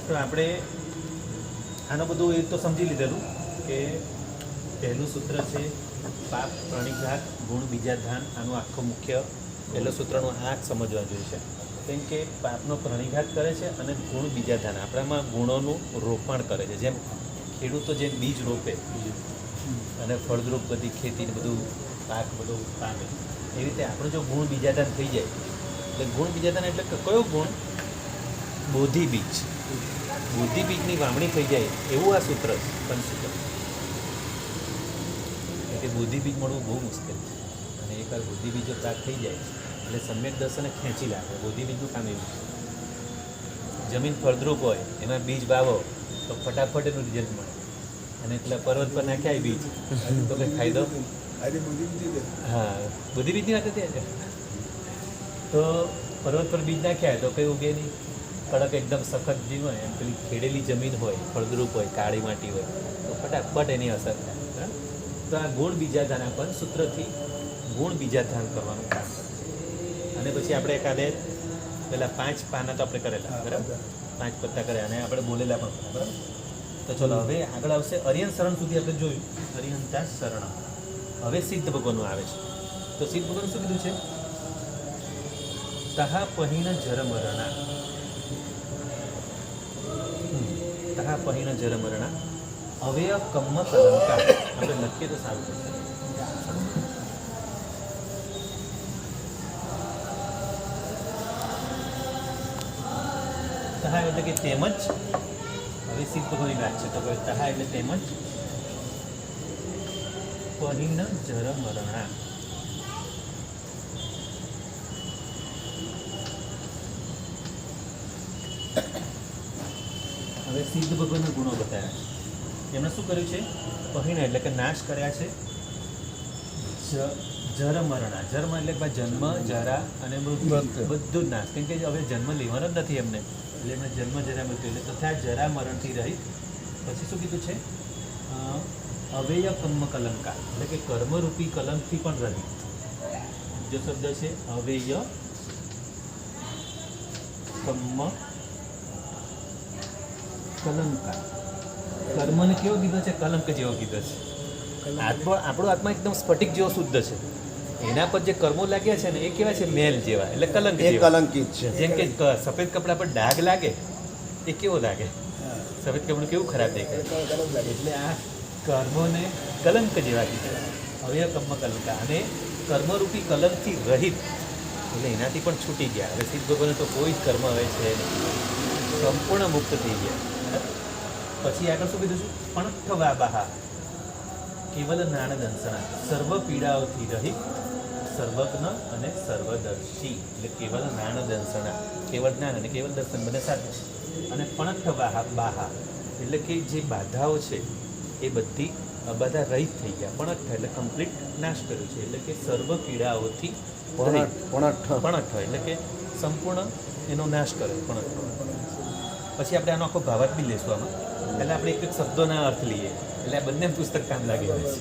તો આપણે આનું બધું એ તો સમજી લીધેલું કે પહેલું સૂત્ર છે પાપ પ્રણિઘાત ગુણ બીજાધાન. આનું આખું મુખ્ય પહેલું સૂત્રનું આ જ સમજવા જોઈએ છે. કેમ કે પાપનો પ્રણિઘાત કરે છે અને ગુણ બીજાધાન આપણામાં ગુણોનું રોપણ કરે છે. જેમ ખેડૂતો જેમ બીજ રોપે અને ફળદ્રુપ બધી ખેતી બધું પાક બધું પામે, એ રીતે આપણું જો ગુણ બીજાધાન થઈ જાય એટલે ગુણ બીજાધાન એટલે કયો ગુણ? બોધિ બીજ. બોધિ બીજની વાવણી થઈ જાય એવું આ સૂત્ર છે, પંચસૂત્ર. એટલે બોધિ બીજ મળવું બહુ મુશ્કેલ છે અને એકવાર બોધિ બીજ જો પ્રાપ્ત થઈ જાય એટલે સમ્યક દર્શને ખેંચી લાગે. બોધિ બીજનું કામ એવું છે. જમીન ફળદ્રુપ હોય એમાં બીજ વાવો તો ફટાફટ એનું રિઝલ્ટ મળે. અને એટલે પર્વત પર નાખ્યા બીજ તો કંઈ ફાયદો? હા, બધી બીજની વાત હતી આજે. તો પર્વત પર બીજ નાખ્યા તો કંઈ ઉગે નહીં. કડક એકદમ સખત જીવ હોય એમ પેલી ખેડેલી જમીન હોય, ફળદ્રુપ હોય, કાળી માટી હોય તો ફટાફટ એની અસર થાય. તો આ ગુણ બીજાધાન આપણને સૂત્રથી ગુણ બીજાધાન કરવાનું કામ કરે છે. અને પછી આપણે એકાદે પેલા 5 પાના તો આપણે કરેલા, બરાબર? 5 પત્તા કર્યા અને આપણે બોલેલા પણ ખરા, બરાબર? તો ચલો હવે આગળ આવશે અરિયન શરણ સુધી આપણે જોયું. અરિયંતા શરણ. હવે સિદ્ધ ભગવાનનું આવે છે. તો સિદ્ધ ભગવાન શું કીધું છે? તહા પહીન જરમરણા. તહા પહીન જરમરણા અવય કમ્મ કલંકા. આપણે લખીએ તો સારું થશે. તહા એટલે કે તેમજ. હવે સિદ્ધ ભગવાનની વાત છે તો તહા એટલે તેમજ પહીન જરમરણા. હવે સિદ્ધ ભગવાનના ગુણો બતાવ્યા છે. એમણે શું કર્યું છે? પહીણ એટલે કે નાશ કર્યા છે જરમરણા. જન્મ એટલે કે જન્મ, જરા અને મૃત્યુ બધું જ નાશ. કેમ કે હવે જન્મ લેવાનો જ નથી એમને, એટલે એમને જન્મ જરા મૃત્યુ એટલે તથા જરા મરણથી રહિત. પછી શું કીધું છે? અવેય કમ્મ કલંકા એટલે કે કર્મરૂપી કલંકથી પણ રહિત. બીજો શબ્દ છે અવેય કમ્મ કલંકા. કર્મને કેવો કીધો છે? કલંક જેવો કીધો છે. આપણો આત્મા એકદમ સ્ફટિક જેવો શુદ્ધ છે. એના પર જે કર્મો લાગ્યા છે ને એ કેવા છે? મેલ જેવા, એટલે કલંક જેવા. કલંકિત છે. જેમ કે સફેદ કપડા પર ડાઘ લાગે એ કેવો લાગે? સફેદ કપડું કેવું ખરાબ દેખાય. એટલે આ કર્મોને કલંક જેવા કીધા. હવે કર્મ કલંકા અને કર્મરૂપી કલંકથી રહિત એટલે એનાથી પણ છૂટી ગયા. હવે સિદ્ધ ભગવાન તો કોઈ જ કર્મ હવે છે સંપૂર્ણ મુક્ત થઈ ગયા. પછી આગળ શું કીધું છે? પણઠવા બહા કેવલ જ્ઞાન દંસણા સર્વ પીડાઓથી રહિત સર્વજ્ઞ અને સર્વદર્શી. એટલે કેવલ જ્ઞાન દંસણા, કેવળ જ્ઞાન અને કેવલ દર્શન બંને સાથે. અને પણઠવા બાહા એટલે કે જે બાધાઓ છે એ બધી બધા રહિત થઈ ગયા. પણઠ એટલે કમ્પ્લીટ નાશ કર્યો છે. એટલે કે સર્વ પીડાઓથી પણઠ એટલે કે સંપૂર્ણ એનો નાશ કર્યો. પણઠ પછી આપણે આનો આખો ભાવાર્થ બી લઈશું આમાં. એટલે આપણે એક શબ્દોના અર્થ લઈએ એટલે આ બંને પુસ્તક કામ લાગી જાય છે.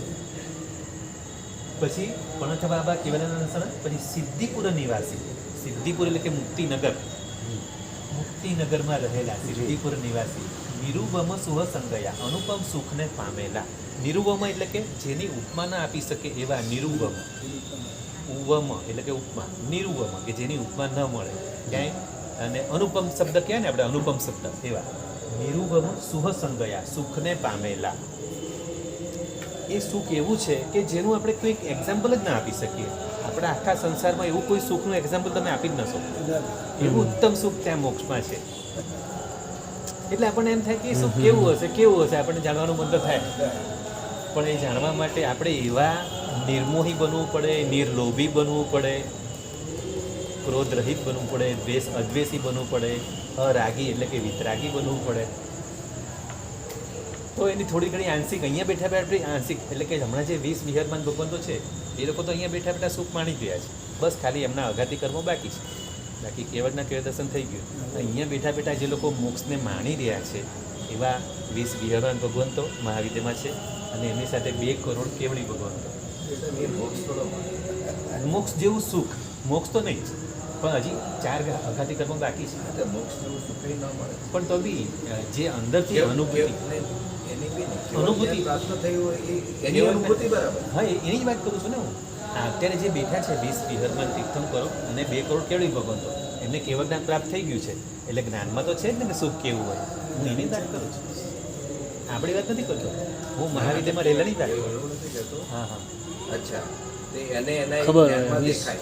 પછી પણઠ બાબા કેવલાનંદ. પછી સિદ્ધિપુર નિવાસી. સિદ્ધિપુર એટલે કે મુક્તિનગર. મુક્તિનગરમાં રહેલા સિદ્ધિપુર નિવાસી. નિરૂપમ સુહ સંગયા અનુપમ સુખને પામેલા. નિરૂપમ એટલે કે જેની ઉપમા ના આપી શકે એવા નિરૂપમ. ઉવમ એટલે કે ઉપમા. નિરૂપમ કે જેની ઉપમા ન મળે ક્યાંય. અને અનુપમ શબ્દ કહેવાય ને આપણે, અનુપમ શબ્દ એવા. નિરૂપમ સુહ સંગયા સુખને પામેલા. એ સુખ એવું છે કે જેનું આપણે કોઈક એક્ઝામ્પલ જ ના આપી શકીએ. આપણા આખા સંસારમાં એવું કોઈ સુખનું એક્ઝામ્પલ તમે આપી જ ન શકો. એવું ઉત્તમ સુખ ત્યાં મોક્ષમાં છે. એટલે આપણને એમ થાય કે એ સુખ કેવું હશે, કેવું હશે, આપણને જાણવાનું મન તો થાય. પણ એ જાણવા માટે આપણે એવા નિર્મોહી બનવું પડે, નિર્લોભી બનવું પડે, ક્રોધ રહિત બનવું પડે, દ્વેષ અદ્વેષી બનવું પડે, અરાગી એટલે કે વિતરાગી બનવું પડે. તો એની થોડી ઘણી આંશિક અહીંયા બેઠા બેઠા આંશિક એટલે કે હમણાં જે 20 વિહરમાન ભગવંતો છે એ લોકો તો અહીંયા બેઠા બેઠા સુખ માણી ગયા છે. બસ ખાલી એમના અઘાતી કર્મો બાકી છે. બાકી કેવળના કેવળ દર્શન થઈ ગયું. અહીંયા બેઠા બેઠા જે લોકો મોક્ષને માણી રહ્યા છે એવા 20 વિહરમાન ભગવંતો મહાવિદ્યમાં છે અને એમની સાથે 2 કરોડ કેવળી ભગવંતો. એ મોક્ષ જેવું સુખ મોક્ષ તો નહીં જ. પણ હજી 4 અઘાતી કર્મો બાકી છે. એટલે મોક્ષ જેવું સુખ કંઈ ન મળે. પણ તો બી જે અંદરથી અનુભૂતિ એની બી નહીં. અનુભૂતિ. પ્રાપ્ત થઈ હોય એની અનુભૂતિ બરાબર. હા એની જ વાત કરું છું ને હું. અત્યારે જે બેઠા છે 20 વિહરમાં તીર્થંકરો અને 2 કરોડ કેળવી ભગવંતો એમને કેવળ જ્ઞાન પ્રાપ્ત થઈ ગયું છે એટલે જ્ઞાનમાં તો છે જ ને સુખ કેવું હોય. હું એની વાત કરું છું, આપણી વાત નથી કરતો. હું મહાવિદ્યામાં રહેલાની વાત કરું. એવું નથી કહેતો. હા હા અચ્છા તે એને એના ખબર. જ્ઞાનમાં દેખાય.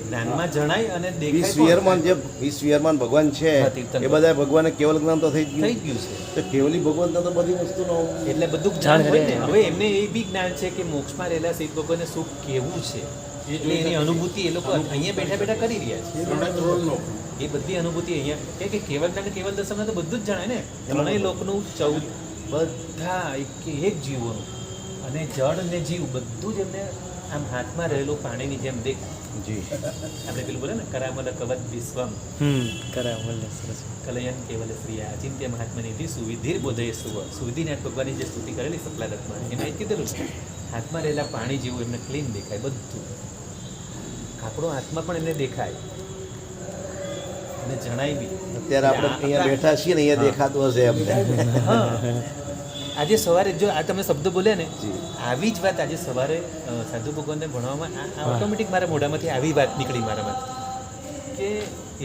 જ્ઞાનમાં જણાય અને વીસ દેખાય પણ. વિહરમાં જે 20 વિહરમાં ભગવાન છે હા, તીર્થંકર. એ બધા ભગવાને કેવલ જ્ઞાન તો થઈ જ થઈ ગયું. જ ગયું છે તો કેવલી ભગવાન તો બધી વસ્તુનો એટલે બધું જ્ઞાન હોય ને. હવે એમને એ બી જ્ઞાન છે કે મોક્ષમાં રહેલા સિદ્ધ ભગવાનને સુખ કેવું છે એટલે એની અનુભૂતિ એ લોકો અહીંયા બેઠા બેઠા કરી રહ્યા છે. એ બધી અનુભૂતિ અહીંયા કે કેવળ જ્ઞાન કેવળ દર્શનમાં તો બધું જ જણાય ને. ત્રણેય લોકનું 14 બધા એક જીવોનું અને જળ ને જીવ બધું જ એમને આમ હાથમાં રહેલું પાણીની જેમ દેખાય. જી આપણે પેલું બોલે ને કરામલ કવચ વિશ્વમ કરાવલ સરસ. કલયન કેવલ શ્રીયા અચિંત્ય મહાત્મા નિધિ સુવિધિર બોધય સુવ. સુવિધિનાથ ભગવાનની જે સ્તુતિ કરેલી સપલાદત્તમાં એમાં એ કીધેલું છે હાથમાં રહેલા પાણી જેવું એમને ક્લીન દેખાય બધું. આપણો આત્મા પણ એમને દેખાય અને જણાય બી. અત્યારે આપણે અહીંયા બેઠા છીએ ને અહીંયા દેખાતું હશે એમને. હા આજે સવારે જો આ તમે શબ્દ બોલ્યા ને જી. આવી જ વાત આજે સવારે સાધુ ભગવાનને ભણવામાં ઓટોમેટિક મારા મોઢામાંથી આવી વાત નીકળી મારામાંથી કે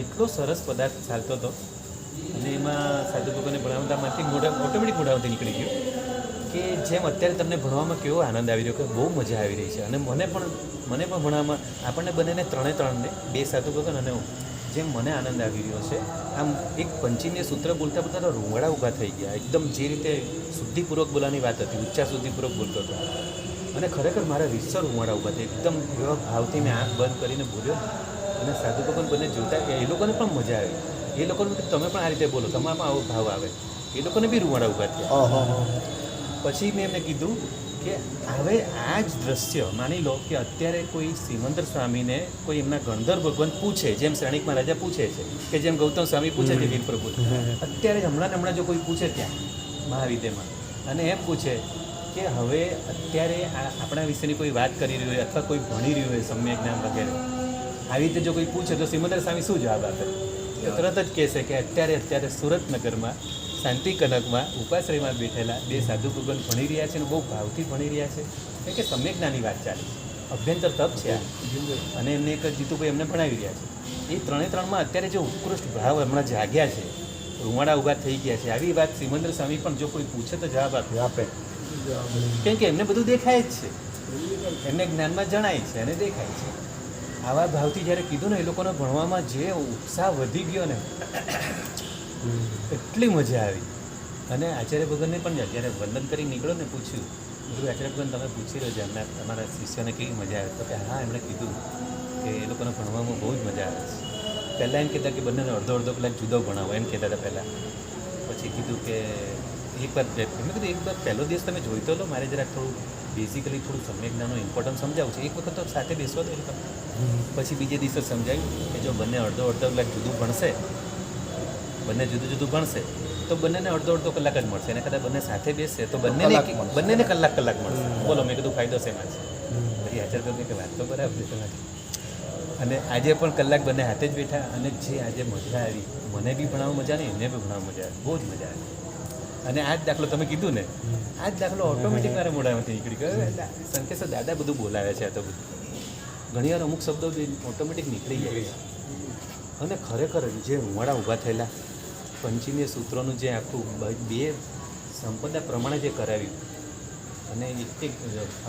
એટલો સરસ પદાર્થ ચાલતો હતો અને એમાં સાધુ ભગવાનને ભણાવતામાંથી ઓટોમેટિક મોઢામાંથી નીકળી ગયું કે જેમ અત્યારે તમને ભણવામાં કેવો આનંદ આવી રહ્યો કે બહુ મજા આવી રહી છે. અને મને પણ ભણવામાં આપણને બંનેને ત્રણને 2 સાધુ ભગવાન અને હું જેમ મને આનંદ આવી રહ્યો છે આમ એક પંચીને સૂત્ર બોલતા બોલતા તો રૂંગળા ઊભા થઈ ગયા. એકદમ જે રીતે શુદ્ધિપૂર્વક બોલવાની વાત હતી ઉચ્ચાર શુદ્ધિપૂર્વક બોલતો હતો અને ખરેખર મારા રીતસર રૂંગળા ઊભા થઈ એકદમ એવા ભાવથી મેં આંખ બંધ કરીને બોલ્યો અને સાધુ ભગવાન બંને જોતા એ લોકોને પણ મજા આવી. એ લોકોને તમે પણ આ રીતે બોલો તમારામાં આવો ભાવ આવે. એ લોકોને બી રૂંગળા ઊભા થયા. પછી મેં એમને કીધું કે હવે આ જ દ્રશ્ય માની લો કે અત્યારે કોઈ સિમંદર સ્વામીને કોઈ એમના ગણધર ભગવાન પૂછે જેમ શ્રેણિક મહારાજા પૂછે છે કે જેમ ગૌતમ સ્વામી પૂછે છે વીર પ્રભુ અત્યારે હમણાં જો કોઈ પૂછે ત્યાં મહાવિદ્યામાં અને એમ પૂછે કે હવે અત્યારે આપણા વિશેની કોઈ વાત કરી રહ્યું હોય અથવા કોઈ ભણી રહ્યું હોય સમ્યક જ્ઞાન વગેરે આવી રીતે જો કોઈ પૂછે તો સિમંદર સ્વામી શું જવાબ આપે? તો તરત જ કહેશે કે અત્યારે સુરતનગરમાં શાંતિકનકમાં ઉપાશ્રયમાં બેઠેલા 2 સાધુ ભગવાન ભણી રહ્યા છે અને બહુ ભાવથી ભણી રહ્યા છે એટલે કે સમ્યક જ્ઞાની વાત ચાલી અભ્યંતર તપ છે આ અને એમને એક જીતુભાઈ એમને ભણાવી રહ્યા છે. એ ત્રણમાં અત્યારે જે ઉત્કૃષ્ટ ભાવ હમણાં જાગ્યા છે રૂવાડા ઊભા થઈ ગયા છે આવી વાત સિમંદર સ્વામી પણ જો કોઈ પૂછે તો જવાબ આપે કેમ કે એમને બધું દેખાય જ છે એમને જ્ઞાનમાં જણાય છે અને દેખાય છે. આવા ભાવથી જ્યારે કીધું ને એ લોકોને ભણવામાં જે ઉત્સાહ વધી ગયો ને એટલી મજા આવી. અને આચાર્ય ભગવાનને પણ જ્યારે વંદન કરી નીકળો ને પૂછ્યું બધું આચાર્ય ભગવાન તમે પૂછી રહ્યો છે એમના તમારા શિષ્યોને કેવી મજા આવે? તો કે હા એમણે કીધું કે એ લોકોને ભણવામાં બહુ જ મજા આવે છે. પહેલાં એમ કહેતા કે બંનેને અડધો કલાક જુદો ભણાવો એમ કહેતા હતા પહેલાં. પછી કીધું કે એક વાર પહેલો દિવસ તમે જોઈ તો લો મારે જરાક થોડું બેઝિકલી થોડું સમ્યક જ્ઞાનનું ઇમ્પોર્ટન્સ સમજાવું છે એક વખત તો સાથે બેસવા દો તમે. પછી બીજે દિવસે સમજાવ્યું કે જો બંને અડધો કલાક જુદું ભણશે બંને જુદું ભણશે તો બંનેને અડધો કલાક જ મળશે અને કદાચ બંને સાથે બેસશે તો બંનેને કલાક મળશે. બોલો મેં કીધું ફાયદો શેમાં છે? પછી આચાર્ય કે વાત તો બરાબર છે તમારી. અને આજે પણ કલાક બંને હાથે જ બેઠા અને જે આજે મજા આવી મને બી ભણાવવા મજા નહીં એમને બી ભણાવવા મજા આવી બહુ જ મજા આવી. અને આ જ દાખલો તમે કીધું ને આ જ દાખલો ઓટોમેટિક મારા મોઢામાંથી નીકળી ગયો. સંકેશ દાદા બધું બોલાવે છે આ તો બધું ઘણીવાર અમુક શબ્દો ઓટોમેટિક નીકળી જાય છે. અને ખરેખર જે રૂવાડા ઊભા થયેલા પંચીમે સૂત્રોનું જે આખું 2 સંપદા પ્રમાણે જે કરાવ્યું અને એક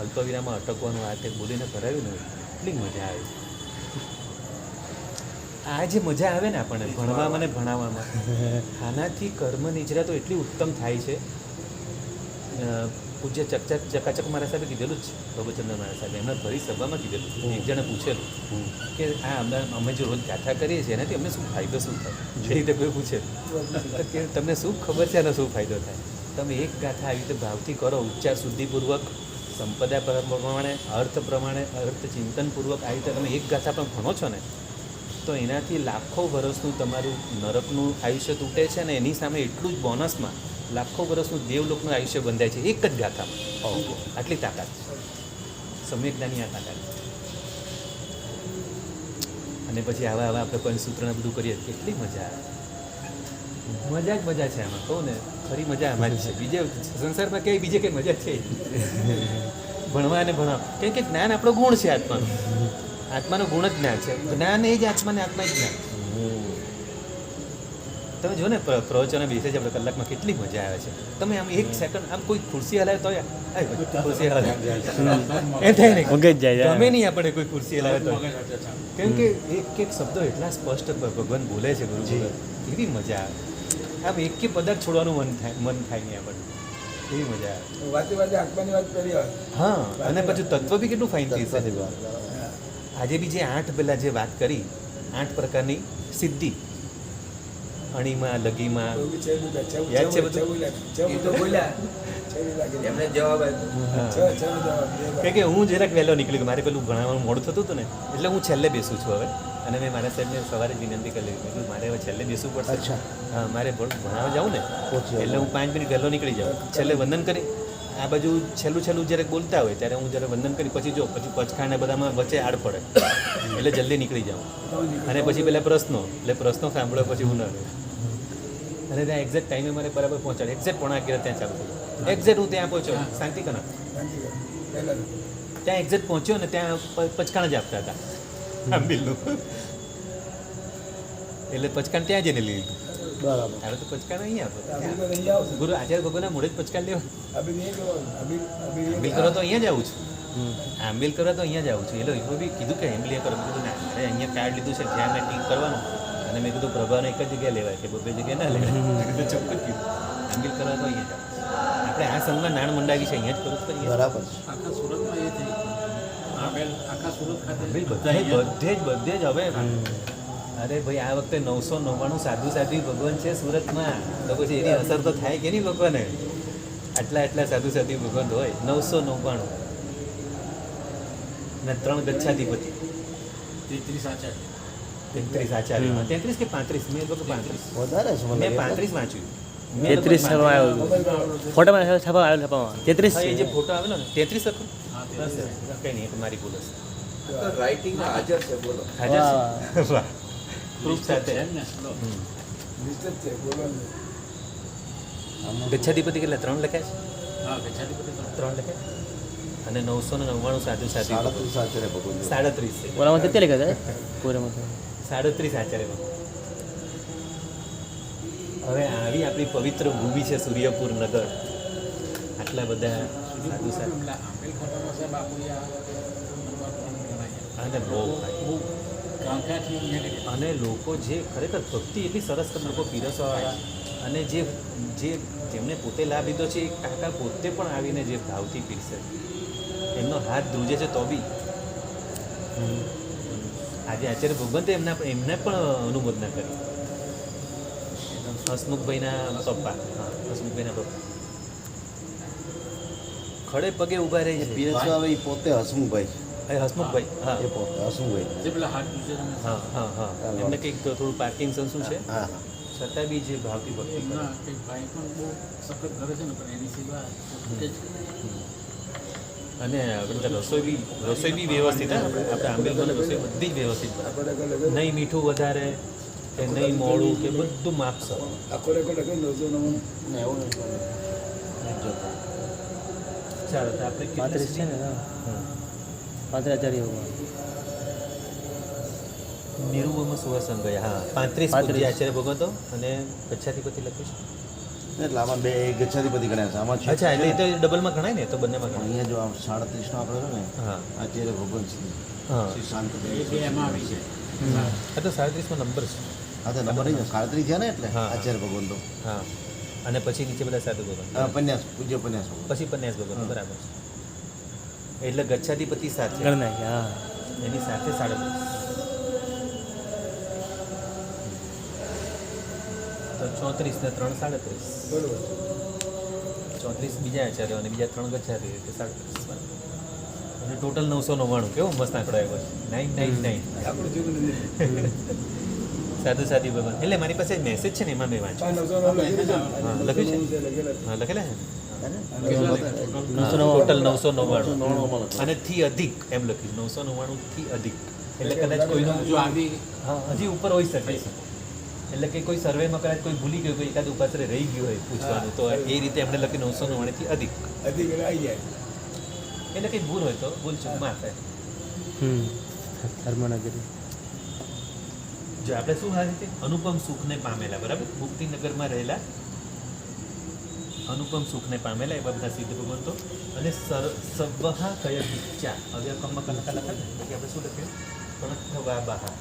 અલ્પવિરામાં અટકવાનું આ તે બોલીને કરાવ્યું ને એટલી મજા આવી. આ જે મજા આવે ને આપણને ભણવામાં અને ભણાવવામાં આનાથી કર્મ નિજરા તો એટલી ઉત્તમ થાય છે. પૂજ્ય ચકાચક મારા સાહેબે કીધેલું જ છે પ્રભુચંદ્ર મારા સાહેબે એમના ફરી સભામાં કીધેલું એક જણે પૂછેલું કે આ અમે જો રોજ ગાથા કરીએ છીએ એનાથી અમને શું ફાયદો શું થાય? એ રીતે કોઈ પૂછે કે તમને શું ખબર છે એનો શું ફાયદો થાય? તમે એક ગાથા આવી રીતે ભાવથી કરો ઉચ્ચાર શુદ્ધિપૂર્વક સંપદા પ્રમાણે અર્થ ચિંતનપૂર્વક આવી રીતે તમે એક ગાથા પણ ભણો છો ને તો એનાથી લાખો વર્ષનું તમારું નરકનું આયુષ્ય તૂટે છે અને એની સામે એટલું જ બોનસમાં લાખો વર્ષનું દેવલોકનું આયુષ્ય બંધાય છે એક જ ગાથામાં. આટલી તાકાત છે સમ્યક જ્ઞાની આ તાકાત છે. અને પછી આવા આપણે પંચસૂત્રને બધું કરીએ કેટલી મજા આવે. મજા જ મજા છે આમાં, કહું ને ખરી મજા આમાં જ છે. બીજે સંસારમાં ક્યાંય બીજે કંઈ મજા છે જ નહીં. ભણવા અને ભણવા, કેમ કે જ્ઞાન આપણો ગુણ છે. આત્માનો ગુણ જ જ્ઞાન છે. જ્ઞાન એ જ આત્માને આત્મા જ જ્ઞાન. તમે જો ને પ્રવચનો બેસે છે આપણે કલાકમાં, કેટલી મજા આવે છે. તમે આમ એક સેકન્ડ આમ કોઈ ખુરશી હલાવે તો ખુરશી હલાવે એમ થાય ને, મગજ જાય. ગમે નહીં આપણે કોઈ ખુરશી હલાવે તો, કેમ કે એક એક શબ્દો એટલા સ્પષ્ટ ભગવાન બોલે છે ગુરુ બોલે, કેવી મજા આવે. આમ એક કે પદાર્થ છોડવાનું મન થાય નહીં આપણને, એવી મજા આવે. વાતે આત્માની વાત કરી હોય. હા, અને પછી તત્વ બી કેટલું ફાઇન થઈ છે. આજે બી જે 8 પેલા જે વાત કરી, 8 પ્રકારની સિદ્ધિ, અણીમાં લગીમાં યાદ છે બધું. એ તો બોલ્યા એમને જવાબ આપ્યો. કારણ કે હું જરાક વહેલો નીકળી ગયો, મારે પેલું ભણાવવાનું મોડું થતું હતું ને, એટલે હું છેલ્લે બેસું છું હવે. અને મેં મારા સાહેબને સવારે જ વિનંતી કરી લીધી, મારે હવે છેલ્લે બેસવું પડશે. હા, મારે ભણાવવા જાઉં ને એટલે હું 5 મિનિટ વહેલો નીકળી જાઉં. છેલ્લે વંદન કરી આ બાજુ છેલ્લું જ્યારે બોલતા હોય ત્યારે હું જ્યારે વંદન કરી પછી પછી પચખાને બધામાં વચ્ચે આડ પડે એટલે જલ્દી નીકળી જાઉં. અને પછી પેલા પ્રશ્નો સાંભળ્યો પછી હું ન રહે. અને ત્યાં એક્ઝેક્ટ ટાઈમે મારે બરાબર પહોંચાડે, એક્ઝેક્ટ 11:30 ત્યાં ચાલુ થયું. એક્ઝેક્ટ હું ત્યાં પહોંચ્યો શાંતિ કના, ત્યાં એક્ઝેક્ટ પહોંચ્યો ને ત્યાં પચકાણ જ આપતા હતા આંબીલનું, એટલે પચકાણ ત્યાં જઈને લઈ લીધું. બરાબર. હવે તો પચકાણ અહીંયા આપો. ગુરુ આચાર્ય ભગવાનના મોઢે જ પચકાણ લેવા. આંબીલ કરવા તો અહીંયા જ આવું છું. આંબીલ કરવા તો અહીંયા જ આવું છું. એ લોકો બી કીધું કે આંબીલ કરવા, કીધું ના અરે અહીંયા કાર્ડ લીધું છે, ધ્યાન ને ટીક કરવાનું. અને મેં કીધું પ્રભાવને એક જ જગ્યાએ લેવાય છે, બે જગ્યાએ ના લેવાય. કીધું ચોખ્ખું કીધું આંબીલ કરવા તો અહીંયા જ આવું. આપણે આ સંઘમાં નાણ મંડાવી છે, અહીંયા જ કરવું જ કરીએ. બરાબર. આખા સુરતમાં એ થઈ આખા સુરત ખાતે આંબીલ બધે જ હવે. અરે ભાઈ આ વખતે 999 સાધુ ભગવાન છે સુરતમાં, તો પછી એની અસર તો થાય કે નહીં લોકોને? આટલા સાધુ ભગવાન હોય. 999 ને 3 ગચ્છાધિપતિ, 33 આચાર્ય 33 આચાર્ય, 33 કે 35? મેં લોકો 35, વધારે છે મને મેં લાગે. 35 વાંચ્યું. 33 છાપવામાં આવ્યું, ફોટામાં છાપવામાં આવેલું, છાપવામાં 33 હા, એ જે છે. ફોટો આવેલો ને 33 હતું. હા, બસ કંઈ નહીં, એ તો મારી ભૂલ હશે. રાઇટિંગ હાજર છે, બોલો. હાજર છે. વાહ, પ્રૂફ સાથે. છે ને લો. ગચ્છાધિપતિ કેટલા 3 લખ્યા છે? હા ગચ્છાધિપતિ તો 3 લખ્યા. અને 999 સાધુ 37 આચાર્ય ભગવાન. 37 છે. ઓલામાં 33 લખ્યા હતા પૂરામાં તો. 37 આચાર્ય ભગવાન. હવે આવી આપણી પવિત્ર ભૂમિ છે સૂર્યપુર નગર, આટલા બધા સાધુ સાધુ. પેલા આંબેલ ખોટામાં સાહેબ આપણે આ નંબર 3 ગણાય. અને બહુ ભાઈ. બહુ કાંકાથી અહીંયા કરી. અને લોકો જે ખરેખર ભક્તિ એટલી સરસ કરે, લોકો પીરસવાવાળા, અને જેમને પોતે લાભ લીધો છે એ કાકા પોતે પણ આવીને જે ભાવથી પીરસે, એમનો હાથ ધ્રુજે છે તો બી. આજે આચાર્ય ભગવંતે એમને પણ અનુમોદના કરી. હસમુખભાઈના પપ્પા, હા, હસમુખભાઈના પપ્પા ખડે પગે ઊભા રહી છે. પીએસઓ આવે એ પોતે હસમુખભાઈ. હસમુખભાઈ, હા એ પોતે હસમુખભાઈ. જે પેલા હાથ દૂજે છે ને, હા હા હા, એમને કંઈક થોડું પાર્કિંસન શું છે, હા. છતાં બી જે ભાવથી ભક્તિ કરે. એમના કંઈક ભાઈ પણ બહુ સખત કરે છે ને, પણ એની સિવાય પોતે જ અને આપણે રસોઈ બી વ્યવસ્થિત. હા, આપણે આંબેલમાં રસોઈ બધી જ વ્યવસ્થિત બને. નહીં મીઠું વધારે કે નહીં મોડું કે બધું માપસર. આખો રેકોર્ડ લખેલો 999. ચાલો તો આપણે 35 છે ને, હા. 35 આચાર્ય ભગવાન. નિરૂપમાં સુવાસન ગયા, હા 35 પૂજ્ય આચાર્ય ભગવંતો અને ગચ્છાધિપતિ લખ્યું છે. એટલે આમાં બે ગચ્છાધિપતિ ગણ્યા છે. આમાં છે. અચ્છા, એટલે એ તો ડબલમાં ગણાય ને, તો બંનેમાં ગણાય. અહીંયા જો આમ 37 નો આપણે છે ને, હા આચાર્ય ભગવાન શ્રી હા, શ્રી શાંત એ બે એમાં આવી છે. આ તો 37માં નંબર છે. હા તો નંબર નહીં 37 થયા ને, એટલે હા. આચાર્ય ભગવાન તો હા, અને પછી નીચે બધા સાધુ ભગવાન, પન્યાસ પૂજ્ય પન્યાસ ભગવાન. પછી પન્યાસ ભગવાન, બરાબર છે. એટલે ગચ્છાધિપતિ સાથે ગણ નાખ્યા, હા. એની સાથે 37. તો 34 ને 3 37. બરોબર. 34 બીજા આચાર્યો અને બીજા 3 ગચ્છાધિપતિ, એટલે 37. અને ટોટલ 999. કેવો મસ્ત આંકડો આવ્યો છે. 999 આપણું જીવન નથી. સાધુ સાધી ભગવાન. એટલે મારી પાસે મેસેજ છે ને, એમાં મેં વાંચ્યું. 999 હા, લખ્યું છે. લખેલા. હા, લખેલા છે ને? નવસો ટોટલ 999 અને થી અધિક એમ લખ્યું. 999 થી અધિક. એટલે કદાચ કોઈનો જો આવી હા હજી ઉપર હોઈ શકે છે. એટલે કે કોઈ સર્વેમાં કદાચ કોઈ ભૂલી ગયું, કોઈ એકાદ ઉપાસરે રહી ગયું હોય પૂછવાનું, તો એ રીતે એમણે લખી 999 થી અધિક. અધિક આવી જાય. એટલે કંઈ ભૂલ હોય તો ભૂલ ચૂક માફ થાય. ધર્મનગરી. જો આપણે શું આ રીતે અનુપમ સુખને પામેલા, બરાબર, મુક્તિનગરમાં રહેલા અનુપમ સુખને પામેલા એવા બધા સિદ્ધ ભગવંતો. અને સબ્બહા કય ઈચ્છા, હવે કમ્મ કલકા લખા ને પછી આપણે શું લખ્યું? પણથવા બહા.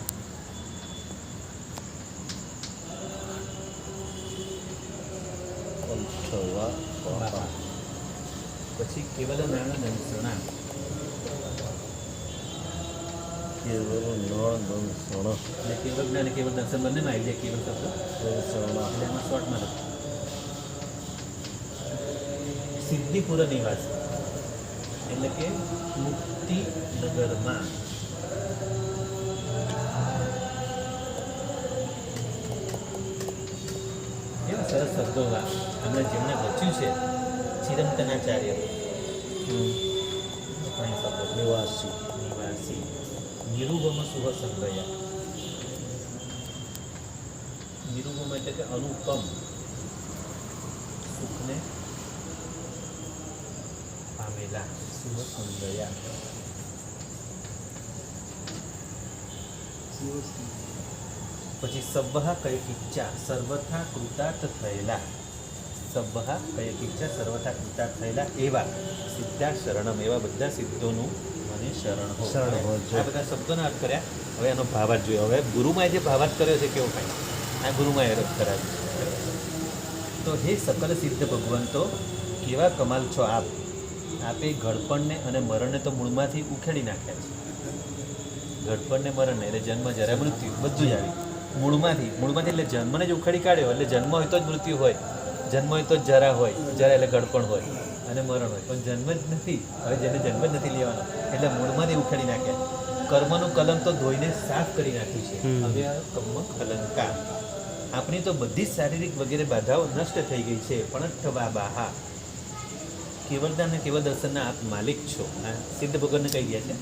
પછી કેવલ નારાયણ દંસણા, એટલે કેવલ જ્ઞાન અને કેવલ દર્શન બંનેમાં આવી જાય કેવલ શબ્દ, એટલે એમાં શોર્ટમાં લખ્યું. સિદ્ધિપુર નિવાસ એટલે કે મુક્તિનગરમાં. કેવા સરસ શબ્દો આપણે જેમણે રચ્યું છે ચિરંતનાચાર્ય. નિવાસી નિવાસી નિરુગમ સુહ સંગયા. નિરુગમ એટલે કે અનુપમ સુખને પામેલા, સુહ સંગયા. પછી સબ્બહા કયક ઈચ્છા સર્વથા કૃતાર્થ થયેલા. સબ્બહા કયક ઈચ્છા સર્વથા કૃતાર્થ થયેલા એવા સિદ્ધા શરણમ, એવા બધા સિદ્ધોનું મને શરણ હો. આ બધા શબ્દોના અર્થ કર્યા. હવે એનો ભાવાર્થ જોયો. હવે ગુરુમાએ જે ભાવાર્થ કર્યો છે કેવો કાંઈ, આ ગુરુમાએ અર્થ કરાવ્યો. તો હે સકલ સિદ્ધ ભગવંતો, કેવા કમાલ છો આપ. આપે ઘડપણને અને મરણને તો મૂળમાંથી ઉખેડી નાખ્યા છે. ઘડપણને મરણને એટલે જન્મ જરા મૃત્યુ બધું જ આવી મૂળમાંથી એટલે જન્મને જ ઉખેડી કાઢ્યો. એટલે જન્મ હોય તો જ મૃત્યુ હોય, જન્મ હોય તો જ જરા હોય, જરા એટલે ઘડપણ હોય અને મરણ હોય, પણ જન્મ જ નથી. હવે જેને જન્મ જ નથી લેવાનો એટલે મૂળમાંથી ઉખેડી નાખ્યા. કર્મનું કલંક તો ધોઈને સાફ કરી નાખ્યું છે. હવે આ કર્મ કલંકા, આપણી તો બધી જ શારીરિક વગેરે બાધાઓ નષ્ટ થઈ ગઈ છે. પણ થવા બાહા, કેવળતા અને કેવળ દર્શનના આપ માલિક છો. આ સિદ્ધ ભગવાનને કહી ગયા છે.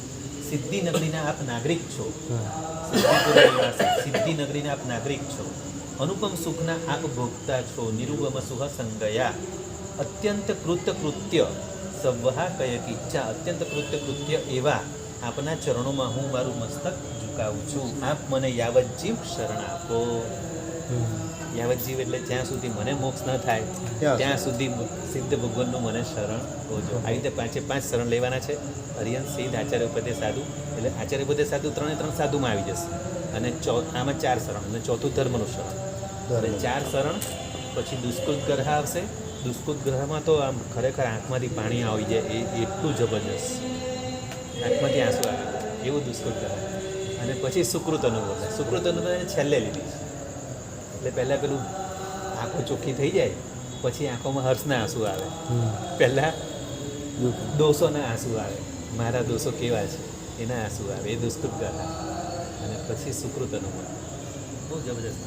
સિદ્ધિ નગરીના આપ નાગરિક છો. સિદ્ધિ નગરીના આપ નાગરિક છો. અનુપમ સુખના આપ ભોગતા છો. નિરુગમ સુહ સંગયા. અત્યંત કૃત્ય સવ્વહા કયક ઈચ્છા, અત્યંત કૃત્ય એવા આપના ચરણોમાં હું મારું મસ્તક ઝુકાવું છું. આપ મને યાવત જીવ શરણ આપો. યાવત જીવ એટલે જ્યાં સુધી મને મોક્ષ ન થાય ત્યાં સુધી સિદ્ધ ભગવાનનું મને શરણ હોજો. આવી રીતે 5 શરણ લેવાના છે. હરિયંશ, સિદ્ધ, આચાર્ય ઉપદે સાધુ. એટલે આચાર્ય ઉપદે સાધુ 3 સાધુમાં આવી જશે. અને આમાં 4 શરણ અને ચોથું ધર્મનું શરણ. અને 4 શરણ પછી દુષ્કૃત ગ્રહ આવશે. દુષ્કૃત ગ્રહમાં તો આમ ખરેખર આંખમાંથી પાણી આવી જાય, એ એટલું જબરજસ્ત, આંખમાંથી આંસુ આવી જાય એવું દુષ્કૃત ગ્રહ. અને પછી સુકૃત અનુભવ. સુકૃત અનુભવ એને છેલ્લે લીધી. એટલે પહેલાં પેલું આંખો ચોખ્ખી થઈ જાય, પછી આંખોમાં હર્ષના આંસુ આવે. પહેલાં દોષોના આંસુ આવે, મારા દોષો કેવા છે એના આંસુ આવે, એ દુષ્કૃત ગ્રહ. અને પછી સુકૃત અનુભવ. બહુ જબરજસ્ત.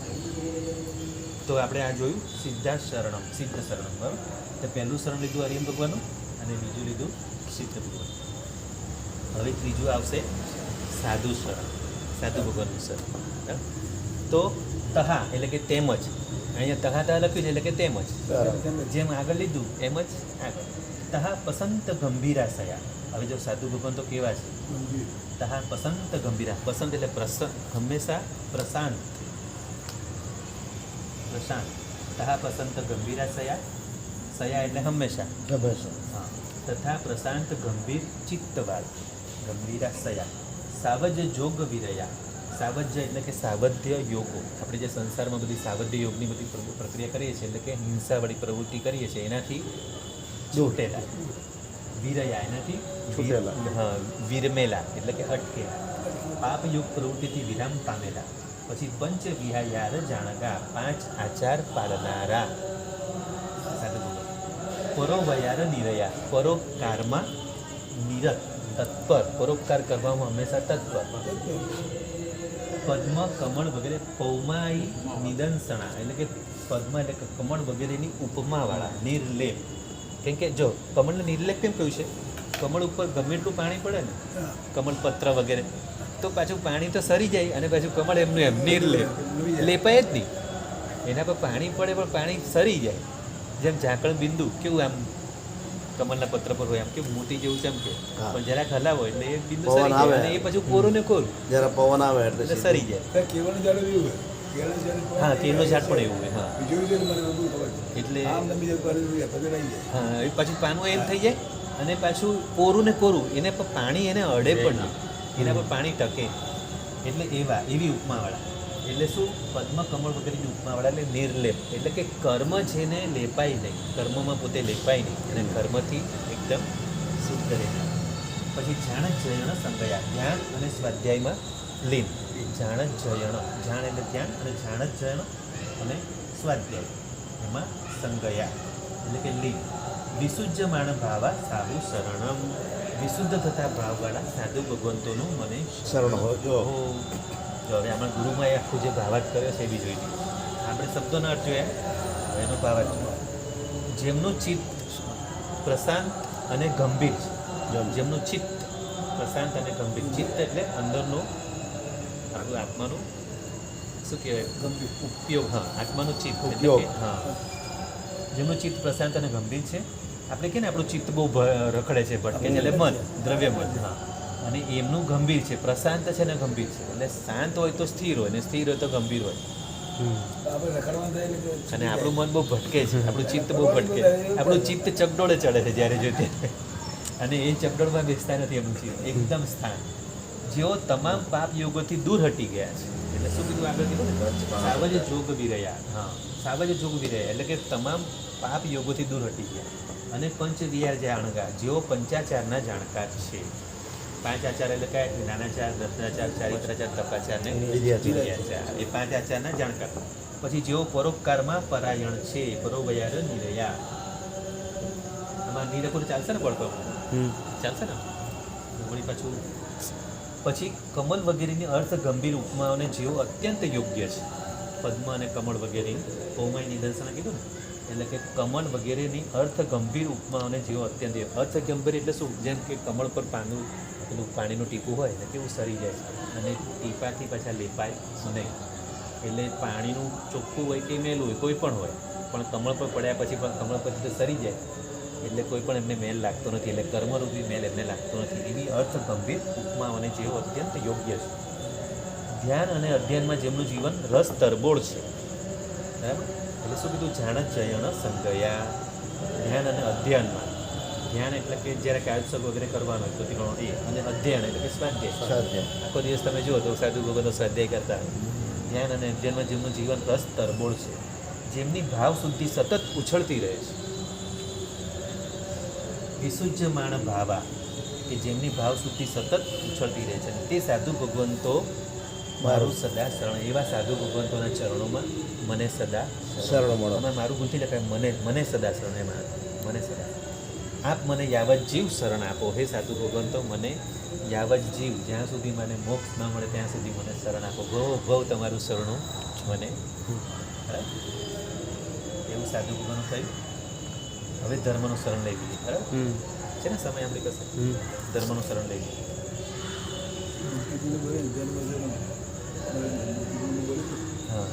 તો આપણે આ જોયું સિદ્ધ શરણમ, બરાબર. તો પહેલું શરણ લીધું હરિયમ ભગવાનનું અને બીજું લીધું સિદ્ધ ભગવાન. હવે ત્રીજું આવશે સાધુ શરણ, સાધુ ભગવાનનું શરણ. તો તહા એટલે કે તેમજ, અહીંયા તહા લખ્યું છે એટલે કે તેમજ, જેમ આગળ લીધું એમ જ આગળ. તહા પસંત ગંભીરાશયા. હવે જો સાધુ ભગવાન તો કેવા છે? તહા પસંત ગંભીરા. પસંત એટલે હંમેશા પ્રશાંત. તહા પસંત ગંભીરાશયા. સયા એટલે હંમેશા. હા. તથા પ્રશાંત ગંભીર ચિત્તવાદ. ગંભીરાશયા. સાવજ જોગ વિરયા. સાવજ્ય એટલે કે સાવધ્ય યોગો. આપણે જે સંસારમાં બધી સાવધ્ય યોગની બધી પ્રક્રિયા કરીએ છીએ, એટલે કે હિંસાવાળી પ્રવૃત્તિ કરીએ છીએ, એનાથી છૂટેલા. વિરયા એનાથી છૂટેલા. હા, વિરમેલા એટલે કે અટકેલા. પાપ યોગ પ્રવૃત્તિથી વિરામ પામેલા. પછી પંચ વિહાયાર જાણગા. 5 આચાર પાળનારા. પરોવયાર નિરયા. પરોપકારમાં નિરત, તત્પર. પરોપકાર કરવામાં હંમેશા તત્પર. પદ્મ, કમળ વગેરે. પૌમાઈ નિદંસણા એટલે કે પદ્મ એટલે કે કમળ વગેરેની ઉપમાવાળા. નિર્લેપ. કેમ કે જો કમળને નિર્લેપ કેમ કહ્યું છે? કમળ ઉપર ગમે એટલું પાણી પડે ને, કમળ પત્ર વગેરે, તો પાછું પાણી તો સરી જાય અને પાછું કમળ એમનું એમ લેપાય જ નહીં. એના પર પાણી પડે પણ પાણી સરી જાય. જેમ ઝાકળ બિંદુ કેવું આમ કમળના પત્ર પર હોય આમ કેવું મોતી જેવું ચમકે, હા. પણ જરાક હલાવો એટલે એ બિંદુ પવન સરી જાય આવે. અને એ પછી કોરું ને કોરું જ્યારે પવન આવે એટલે એટલે સરી જાય. ત્યાં કેળાનું ઝાડ બી હોય. કેળાનું ઝાડ પણ હા, કેળનું ઝાડ પણ એવું હોય. હા, બીજું છે ને મને બધું ખબર છે. એટલે આમ નમી જાય પગલાઈ જાય. હા, એ પાછું પાનું એમ થઈ જાય અને પાછું કોરું ને કોરું એને પર પાણી એને અડે પણ નહીં, એના પર પાણી ટકે. એટલે એવી ઉપમાવાળા. એટલે શું પદ્મ કમળ વગેરેની ઉપમાવાળા એટલે નિર્લેપ, એટલે કે કર્મ છે ને લેપાય નહીં, કર્મમાં પોતે લેપાય નહીં અને કર્મથી એકદમ શુદ્ધ રહે. પછી જાણ જયણ સંગયા, ધ્યાન અને સ્વાધ્યાયમાં લીન. જાણ જયણ, જાણ એટલે ધ્યાન અને જાણ જયણ અને સ્વાધ્યાય એમાં સંગયા એટલે કે લીન. વિશુદ્ધમાણ ભાવા સાધુ શરણમ, વિશુદ્ધ થતા ભાવવાળા સાધુ ભગવંતોનું મને શરણ હોય જો. જો હવે આમાં ગુરુમાં એ આખું જે ભાવાર્થ કર્યો છે એ બી જોઈ લઈએ. આપણે શબ્દોનો અર્થ જોયા, હવે એનો ભાવાર્થ જોયો. જેમનું ચિત્ત પ્રશાંત અને ગંભીર છે, જેમનું ચિત્ત પ્રશાંત અને ગંભીર, ચિત્ત એટલે અંદરનું આપણું આત્માનું શું કહેવાય ઉપયોગ, હા આત્માનું ચિત્ત એટલે કે હા, જેમનું ચિત્ત પ્રશાંત અને ગંભીર છે. આપણે કે ને આપણું ચિત્ત બહુ રખડે છે, ભટકે છે, એટલે મન, દ્રવ્ય મન. હા, અને એમનું ગંભીર છે, પ્રશાંત છે ને ગંભીર છે. એટલે શાંત હોય તો સ્થિર હોય ને સ્થિર હોય તો ગંભીર હોય. આપણે રખડવાનું થાય એટલે અને આપણું મન બહુ ભટકે છે, આપણું ચિત્ત બહુ ભટકે, આપણું ચિત્ત ચકડોળે ચડે છે જ્યારે જોઈએ અને એ ચકડોળમાં બેસતા નથી એમનું ચિત્ત એકદમ સ્થાન. જેઓ તમામ પાપ યોગોથી દૂર હટી ગયા છે. એટલે શું કીધું આગળ કીધું ને, સાવજ જોગ બી રહ્યા. હા, સાવજ જોગ બી રહ્યા એટલે કે તમામ પાપ યોગોથી દૂર હટી ગયા. અને પંચ વિહાર જાણકાર, જેઓ પંચાચારના જાણકાર છે. પાંચ આચાર એટલે કયા? જ્ઞાનાચાર, દર્શનાચાર, ચારિત્રાચાર, તપાચાર ને વિદ્યાચાર. એ પાંચ આચારના જાણકાર. પછી જેઓ પરોપકારમાં પરાયણ છે, પરોવયાર નિરયા. આમાં નિરપુર ચાલશે ને પડતો? ચાલશે ને? વળી પાછું પછી કમલ વગેરેની અર્થ ગંભીર ઉપમાઓને જેઓ અત્યંત યોગ્ય છે. પદ્મ અને કમળ વગેરે પૌમાય નિદર્શન કીધું ને, એટલે કે કમળ વગેરેની અર્થ ગંભીર ઉપમાઓને જેઓ અત્યંત અર્થ ગંભીર એટલે શું? જેમ કે કમળ પર પાનું પેલું પાણીનું ટીપું હોય ને કેવું સરી જાય અને ટીપાથી પાછા લેપાય નહીં. એટલે પાણીનું ચોખ્ખું હોય કે મેલું હોય કોઈ પણ હોય, પણ કમળ પર પડ્યા પછી પણ કમળ પછી તો સરી જાય એટલે કોઈ પણ એમને મેલ લાગતો નથી. એટલે કર્મરૂપી મેલ એમને લાગતો નથી. એવી અર્થ ગંભીર ઉપમાઓને જેઓ અત્યંત યોગ્ય છે. ધ્યાન અને અધ્યયનમાં જેમનું જીવન રસ તરબોળ છે. બરાબર? એટલે શું કીધું? જાણ જયણ સંગયા, ધ્યાન અને અધ્યયનમાં. ધ્યાન એટલે કે જ્યારે કાયસક વગેરે કરવાનો હોય તો તેનો એ, અને અધ્યયન એટલે કે સ્વાધ્યાય. આખો દિવસ તમે જુઓ તો સાધુ ભગવંતો સ્વાધ્યાય કરતા. ધ્યાન અને અધ્યયનમાં જેમનું જીવન રસ તરબોળ છે, જેમની ભાવ શુદ્ધિ સતત ઉછળતી રહે છે. વિશુદ્ધમાણ ભાવા, કે જેમની ભાવ શુદ્ધિ સતત ઉછળતી રહે છે, તે સાધુ ભગવંતો મારું સદા શરણ. એવા સાધુ ભગવંતોના ચરણોમાં મને સદા શરણ મળો. તમે મારું ભૂલથી લખાય મને સદા શરણ, એમાં મને સદા આપ મને યાવત જીવ શરણ આપો. હે સાધુ ભગવંતો, મને યાવત જીવ, જ્યાં સુધી મને મોક્ષ ન મળે ત્યાં સુધી મને શરણ આપો. ભવ તમારું શરણું મને. બરાબર? એવું સાધુ ભગવાનનું થયું. હવે ધર્મનું શરણ લઈ લીધી. બરાબર છે ને? સમય આપણી પાસે ધર્મનું શરણ લઈ લીધું. હા,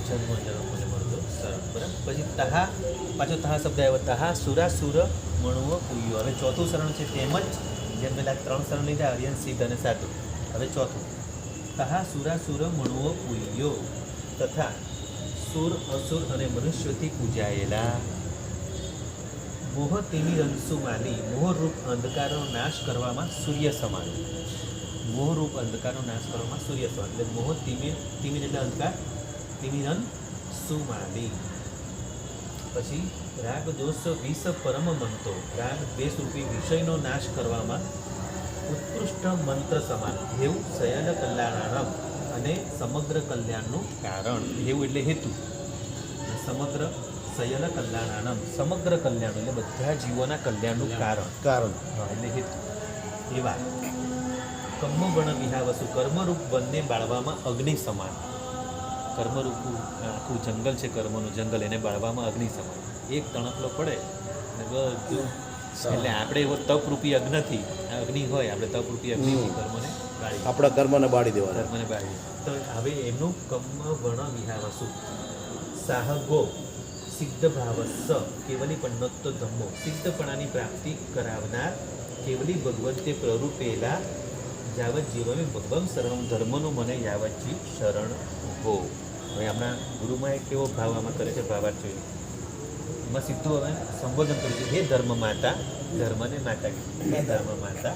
જન્મ મને મળતો શરણ. બરાબર? પછી તહા, પાછો તહા શબ્દ આવ્યો. તહા સુરાસુર મણુઓ પૂયો. હવે ચોથું શરણ છે તેમજ જેમ પેલા 3 શરણ લીધા, આર્યન, સિદ્ધ અને સાધુ. હવે ચોથું, તહા સુરાસુર મણુઓ પૂયો, તથા સુર, અસુર અને મનુષ્યોથી પૂજાયેલા મોહ તિમિર અંશુ માની મોહરૂપ અંધકારનો નાશ કરવામાં સૂર્ય સમાન. મોહરૂપ અંધકારનો નાશ કરવામાં સૂર્ય સમાન. એટલે મોહ તિમિર, તિમિર એટલે અંધકાર, તિમિરન સુમાની. પછી રાગ દોષ વિષ પરમ મંતો, રાગ દ્વેષ રૂપી વિષયનો નાશ કરવામાં ઉત્કૃષ્ટ મંત્ર સમાન. એવું શયન કલ્યાણારમ, અને સમગ્ર કલ્યાણનું કારણ. એવું એટલે હેતુ. સમગ્ર શયન કલ્યાણાનમ, સમગ્ર કલ્યાણ એટલે બધા જીવોના કલ્યાણનું કારણ. હા, એટલે હેતુ. એવા કર્મગણ વિહાવસુ, કર્મરૂપ વનને બાળવામાં અગ્નિ સમાન. કર્મરૂપનું આખું જંગલ છે, કર્મનું જંગલ, એને બાળવામાં અગ્નિ સમાન. એક તણકલો પડે અને બધું એટલે આપણે એવો તપરૂપી અગ્નિથી અગ્નિ હોય આપણે તપરૂપી અગ્નિથી કર્મને બાળી આપણા કર્મને બાળી દેવાના. કર્મને બાળી તો હવે એનું કર્મ વર્ણ વિહાવસુ સાહગો સિદ્ધ ભાવસ્સ કેવલી પન્નોત્તો ધમ્મો સિદ્ધપણાની પ્રાપ્તિ કરાવનાર કેવલી ભગવતે પ્રરૂપેલા જાવત જીવમે ભગવમ સર્વમ ધર્મનું મને યાવત જીવ શરણ હો. હવે આપણા ગુરુમાં એક કેવો ભાવ આમાં કરે છે ભાવાર્થ જોઈએ એમાં સીધું હવે સંબોધન કર્યું છે હે ધર્મ માતા ધર્મને માતા કીધું હે ધર્મ માતા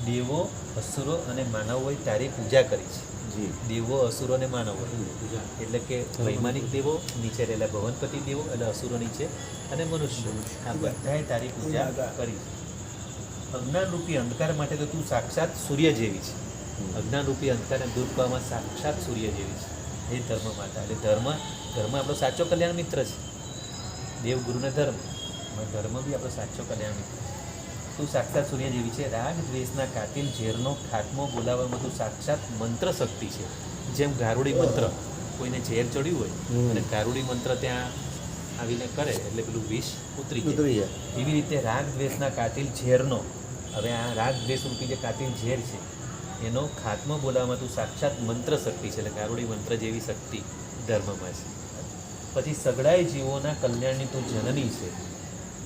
દેવો અસુરો અને માનવોએ તારી પૂજા કરી છે. જી દેવો અસુરો અને માનવો પૂજા એટલે કે વૈમાનિક દેવો નીચે રહેલા ભવનપતિ દેવો એટલે અસુરો નીચે અને મનુષ્ય આ બધાએ તારી પૂજા કરી છે. અજ્ઞાનરૂપી અંધકાર માટે તો તું સાક્ષાત સૂર્ય જેવી છે. અજ્ઞાનરૂપી અંધકારને દૂર કરવામાં સાક્ષાત સૂર્ય જેવી છે. એ ધર્મ માતા એટલે ધર્મ આપણો સાચો કલ્યાણ મિત્ર છે. દેવગુરુને ધર્મ બી આપણો સાચો કલ્યાણ મિત્ર છે. તું સાક્ષાત સૂર્ય જેવી છે. રાગ દ્વેષના કાતિલ ઝેરનો ખાત્મો બોલાવવામાં તું સાક્ષાત મંત્ર શક્તિ છે. જેમ ગારુડી મંત્ર કોઈને ઝેર ચડ્યું હોય અને ગારુડી મંત્ર ત્યાં આવીને કરે એટલે પેલું વિષ ઉતરી જાય. એવી રીતે રાગ દ્વેષના કાતિલ ઝેરનો હવે આ રાગ દ્વેષ રૂપી જે કાતિલ ઝેર છે એનો ખાત્મો બોલાવવામાં તું સાક્ષાત મંત્ર શક્તિ છે એટલે ગારુડી મંત્ર જેવી શક્તિ ધર્મમાં છે. પછી સગડાય જીવોના કલ્યાણની તું જનની છે.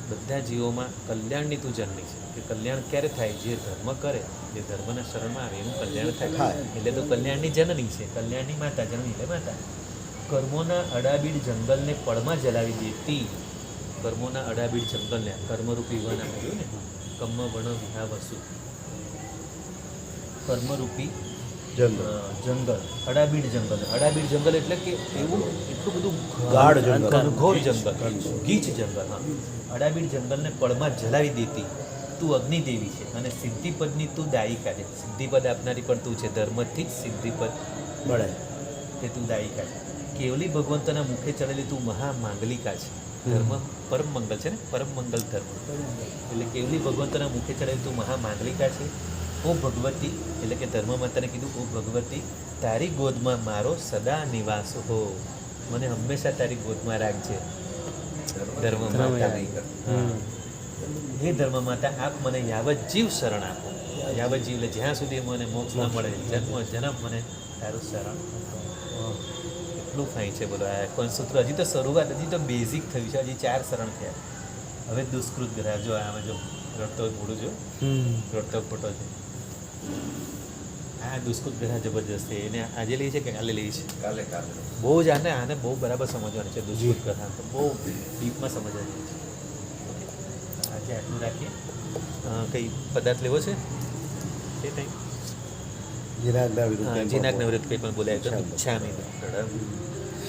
બધા જીવોમાં કલ્યાણની તું જનની છે કે કલ્યાણ ક્યારે થાય જે ધર્મ કરે જે ધર્મના શરણમાં આવે એનું કલ્યાણ થાય એટલે તો કલ્યાણની જનની છે. કલ્યાણની માતા જનની એટલે માતા. કર્મોના અડાબીડ જંગલને પળમાં જલાવી દેતી કર્મોના અડાબીડ જંગલને કર્મરૂપી વન આપ્યું ને કર્મ વણ વિહાવસુ કર્મરૂપી જંગલ અડાબીડ જંગલ એટલે કે એવું એટલું બધું ગાઢ જંગલ. ઘનઘોર જંગલ ગીચ જંગલ હા અડાબીડ જંગલને પળમાં જલાવી દેતી તું અગ્નિદેવી છે અને સિદ્ધિપદની તું દાયિકા છે. સિદ્ધિપદ આપનારી પણ તું છે. ધર્મથી જ સિદ્ધિપદ મળે તે તું દાયિકા છે. કેવલી ભગવંતના મુખે ચડેલી તું મહામાંગલિકા છે. ધર્મ પરમ મંગલ છે ને પરમ મંગલ ધર્મ એટલે કેવલી ભગવંતના મુખે ચડેલી તું મહામાંગલિકા છે. ઓ ભગવતી એટલે કે ધર્મ માતાને કીધું ઓ ભગવતી તારી ગોદમાં મારો સદા નિવાસ હો. મને હંમેશા તારી ગોદમાં રાખજે ધર્મ માતા. હા. હે ધર્મ માતા આપ મને યાવત જીવ શરણ આપો. યાવત જીવ એટલે જ્યાં સુધી મને મોક્ષ ન મળે જન્મ મને તારું શરણ એટલું ફાઈ છે. બોલો આ કોણ સૂત્ર હજી તો શરૂઆત હજી તો બેઝિક થયું છે. હજી 4 શરણ થયા. હવે દુષ્કૃત ગ્રહ જો આમાં જો રડતો મોડું જો રડતો ફોટો છે. આ દુષ્કૃત ગ્રહ જબરજસ્ત છે. એને આજે લઈ છે કે કાલે લઈ છે કાલે બહુ જ આને બહુ બરાબર સમજવાની છે. દુષ્કૃત ગ્રહ તો બહુ ડીપમાં સમજવાની છે. આજે આટલું રાખીએ. કંઈ પદાર્થ લેવો છે તે ટાઈમ જીનાગના વિરુદ્ધ જીનાગના વિરુદ્ધ કંઈ પણ બોલાય તો ઈચ્છા નહીં